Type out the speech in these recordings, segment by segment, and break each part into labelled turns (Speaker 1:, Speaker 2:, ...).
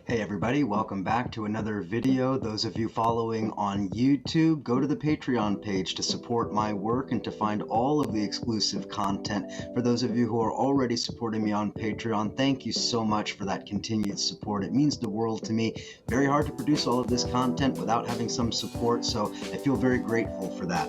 Speaker 1: Hey everybody, welcome back to another video. Those of you following on YouTube, go to the Patreon page to support my work and to find all of the exclusive content. For those of you who are already supporting me on Patreon, thank you so much for that continued support. It means the world to me. Very hard to produce all of this content without having some support, so I feel very grateful for that.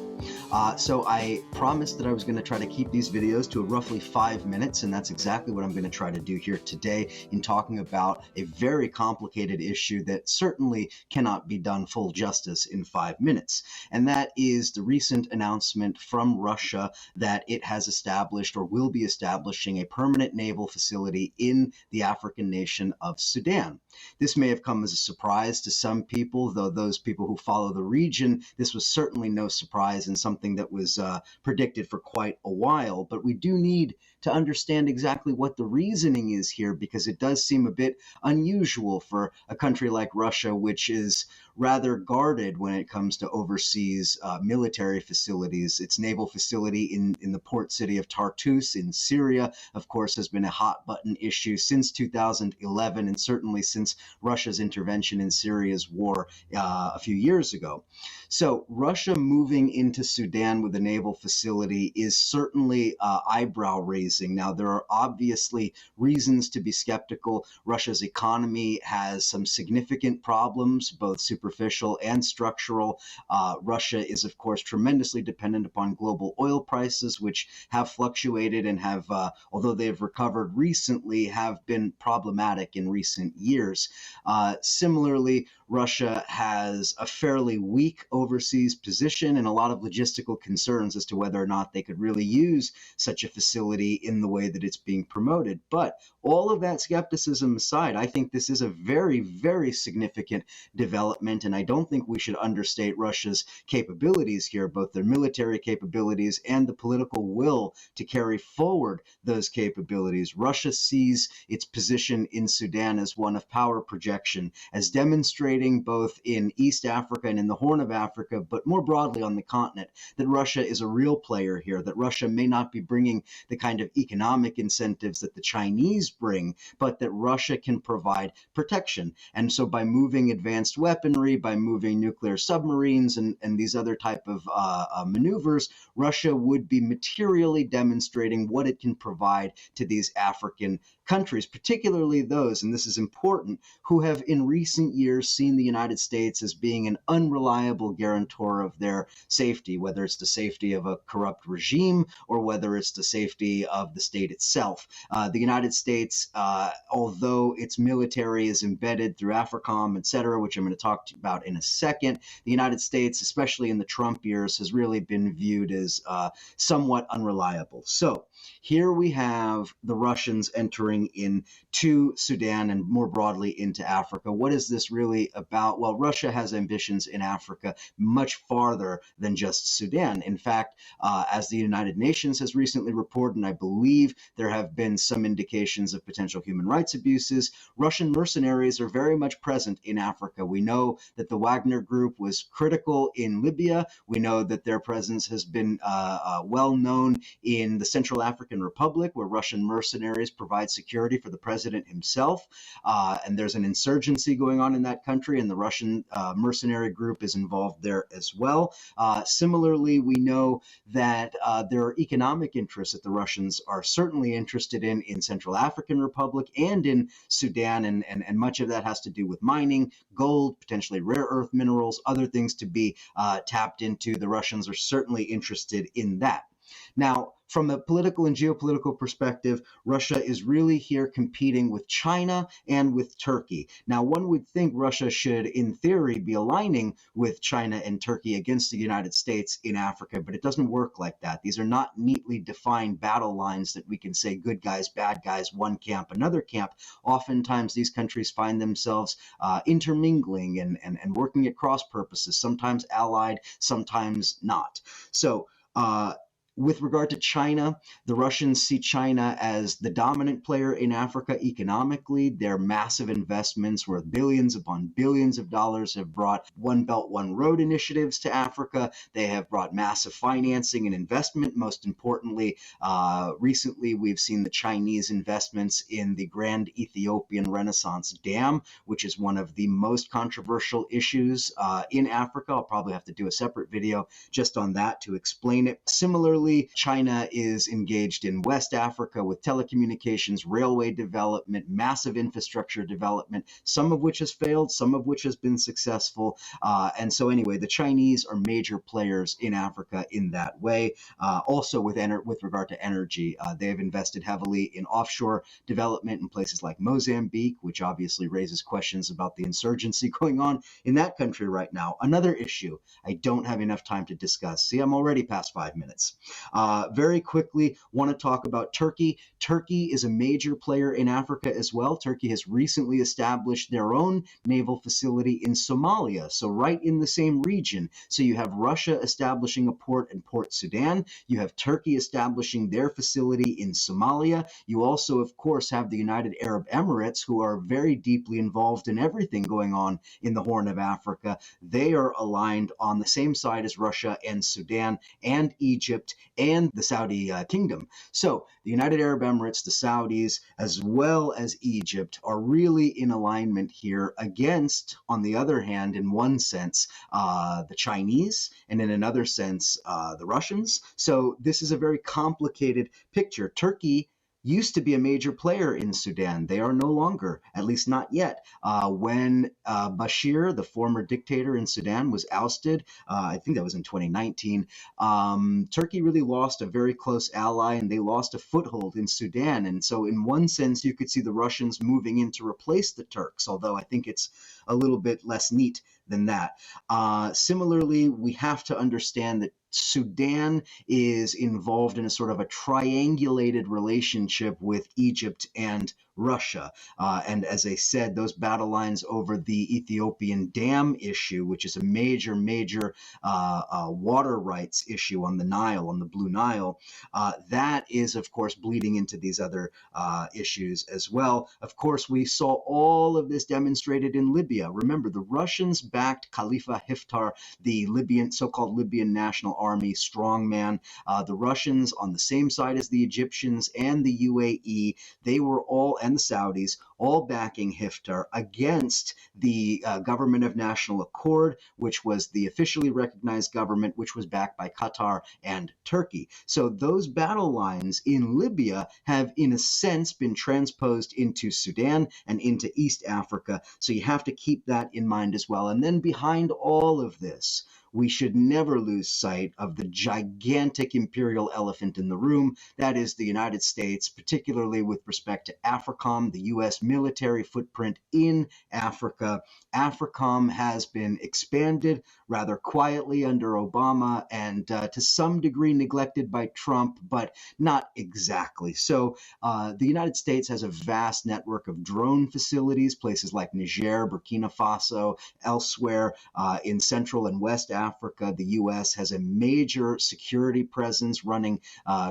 Speaker 1: So I promised that I was going to try to keep these videos to roughly 5 minutes, and that's exactly what I'm going to try to do here today in talking about a very complicated issue that certainly cannot be done full justice in 5 minutes. And that is the recent announcement from Russia that it has established or will be establishing a permanent naval facility in the African nation of Sudan. This may have come as a surprise to some people, though those people who follow the region, this was certainly no surprise and something that was predicted for quite a while. But we do need to understand exactly what the reasoning is here, because it does seem a bit unusual for a country like Russia, which is rather guarded when it comes to overseas military facilities. Its naval facility in the port city of Tartus in Syria, of course, has been a hot button issue since 2011 and certainly since Russia's intervention in Syria's war a few years ago. So Russia moving into Sudan with a naval facility is certainly eyebrow raising. Now, there are obviously reasons to be skeptical. Russia's economy has some significant problems, both superficial and structural. Russia is, of course, tremendously dependent upon global oil prices, which have fluctuated and have, although they have recovered recently, have been problematic in recent years. Similarly, Russia has a fairly weak overseas position and a lot of logistical concerns as to whether or not they could really use such a facility in the way that it's being promoted. But all of that skepticism aside, I think this is a very, very significant development, and I don't think we should understate Russia's capabilities here, both their military capabilities and the political will to carry forward those capabilities. Russia sees its position in Sudan as one of power projection, as demonstrating both in East Africa and in the Horn of Africa, but more broadly on the continent, that Russia is a real player here, that Russia may not be bringing the kind of economic incentives that the Chinese bring, but that Russia can provide protection. And so by moving advanced weaponry, by moving nuclear submarines and these other type of maneuvers, Russia would be materially demonstrating what it can provide to these African countries, particularly those, and this is important, who have in recent years seen the United States as being an unreliable guarantor of their safety, whether it's the safety of a corrupt regime or whether it's the safety of the state itself. The United States, although its military is embedded through AFRICOM, etc., which I'm going to talk about in a second, the United States, especially in the Trump years, has really been viewed as somewhat unreliable. So here we have the Russians entering into Sudan and more broadly into Africa. What is this really about? Well, Russia has ambitions in Africa much farther than just Sudan. In fact, as the United Nations has recently reported, and I believe there have been some indications of potential human rights abuses, Russian mercenaries are very much present in Africa. We know that the Wagner Group was critical in Libya. We know that their presence has been well known in the Central African Republic, where Russian mercenaries provide security for the president himself. And there's an insurgency going on in that country, and the Russian mercenary group is involved there as well. Similarly, we know that there are economic interests that the Russians are certainly interested in Central African Republic and in Sudan, and much of that has to do with mining, gold, potentially rare earth minerals, other things to be tapped into. The Russians are certainly interested in that. Now, from a political and geopolitical perspective, Russia is really here competing with China and with Turkey. Now, one would think Russia should, in theory, be aligning with China and Turkey against the United States in Africa, but it doesn't work like that. These are not neatly defined battle lines that we can say good guys, bad guys, one camp, another camp. Oftentimes, these countries find themselves intermingling and working at cross purposes, sometimes allied, sometimes not. So, With regard to China, the Russians see China as the dominant player in Africa economically. Their massive investments worth billions upon billions of dollars have brought One Belt, One Road initiatives to Africa. They have brought massive financing and investment. Most importantly, recently we've seen the Chinese investments in the Grand Ethiopian Renaissance Dam, which is one of the most controversial issues in Africa. I'll probably have to do a separate video just on that to explain it. Similarly, China is engaged in West Africa with telecommunications, railway development, massive infrastructure development, some of which has failed, some of which has been successful. And so anyway, the Chinese are major players in Africa in that way. Also with regard to energy, they have invested heavily in offshore development in places like Mozambique, which obviously raises questions about the insurgency going on in that country right now. Another issue I don't have enough time to discuss. See, I'm already past 5 minutes. Very quickly, want to talk about Turkey. Turkey is a major player in Africa as well. Turkey has recently established their own naval facility in Somalia, so right in the same region. So you have Russia establishing a port in Port Sudan. You have Turkey establishing their facility in Somalia. You also, of course, have the United Arab Emirates, who are very deeply involved in everything going on in the Horn of Africa. They are aligned on the same side as Russia and Sudan and Egypt and the Saudi kingdom. So the United Arab Emirates, the Saudis, as well as Egypt are really in alignment here against, on the other hand, in one sense, the Chinese, and in another sense, the Russians. So this is a very complicated picture. Turkey used to be a major player in Sudan. They are no longer, at least not yet. When Bashir, the former dictator in Sudan, was ousted, I think that was in 2019, Turkey really lost a very close ally and they lost a foothold in Sudan. And so in one sense, you could see the Russians moving in to replace the Turks, although I think it's a little bit less neat than that. Similarly, we have to understand that Sudan is involved in a sort of a triangulated relationship with Egypt and Russia. And as I said, those battle lines over the Ethiopian dam issue, which is a major water rights issue on the Nile, on the Blue Nile, that is, of course, bleeding into these other issues as well. Of course, we saw all of this demonstrated in Libya. Remember, the Russians backed Khalifa Haftar, the so-called Libyan National Army strongman. The Russians on the same side as the Egyptians and the UAE, they were all, and the Saudis, all backing Haftar against the Government of National Accord, which was the officially recognized government, which was backed by Qatar and Turkey. So those battle lines in Libya have, in a sense, been transposed into Sudan and into East Africa. So you have to keep that in mind as well. And then behind all of this, we should never lose sight of the gigantic imperial elephant in the room, that is the United States, particularly with respect to AFRICOM, the U.S. military footprint in Africa. AFRICOM has been expanded rather quietly under Obama and to some degree neglected by Trump, but not exactly. So the United States has a vast network of drone facilities, places like Niger, Burkina Faso, elsewhere in Central and West Africa. The U.S. has a major security presence running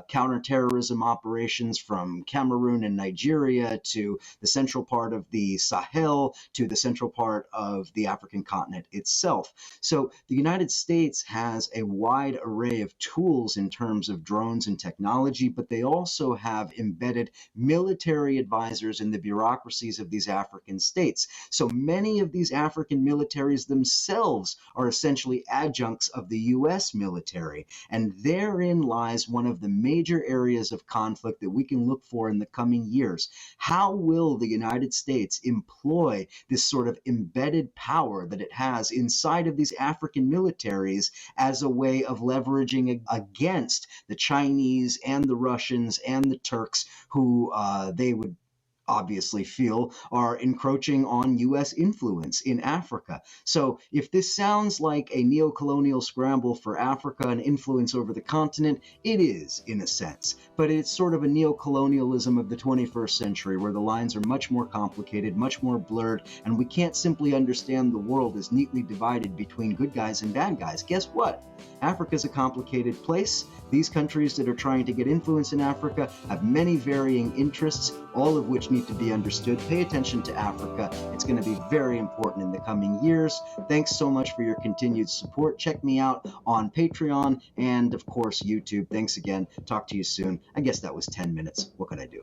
Speaker 1: counterterrorism operations from Cameroon and Nigeria to the central part of the Sahel to the central part of the African continent itself. So the United States has a wide array of tools in terms of drones and technology, but they also have embedded military advisors in the bureaucracies of these African states. So many of these African militaries themselves are essentially adjuncts of the U.S. military. And therein lies one of the major areas of conflict that we can look for in the coming years. How will the United States employ this sort of embedded power that it has inside of these African militaries as a way of leveraging against the Chinese and the Russians and the Turks, who they would obviously feel are encroaching on U.S. influence in Africa. So if this sounds like a neo-colonial scramble for Africa and influence over the continent, it is in a sense, but it's sort of a neo-colonialism of the 21st century where the lines are much more complicated, much more blurred, and we can't simply understand the world as neatly divided between good guys and bad guys. Guess what? Africa's a complicated place. These countries that are trying to get influence in Africa have many varying interests, all of which need to be understood. Pay attention to Africa. It's going to be very important in the coming years. Thanks so much for your continued support. Check me out on Patreon and, of course, YouTube. Thanks again. Talk to you soon. I guess that was 10 minutes. What could I do?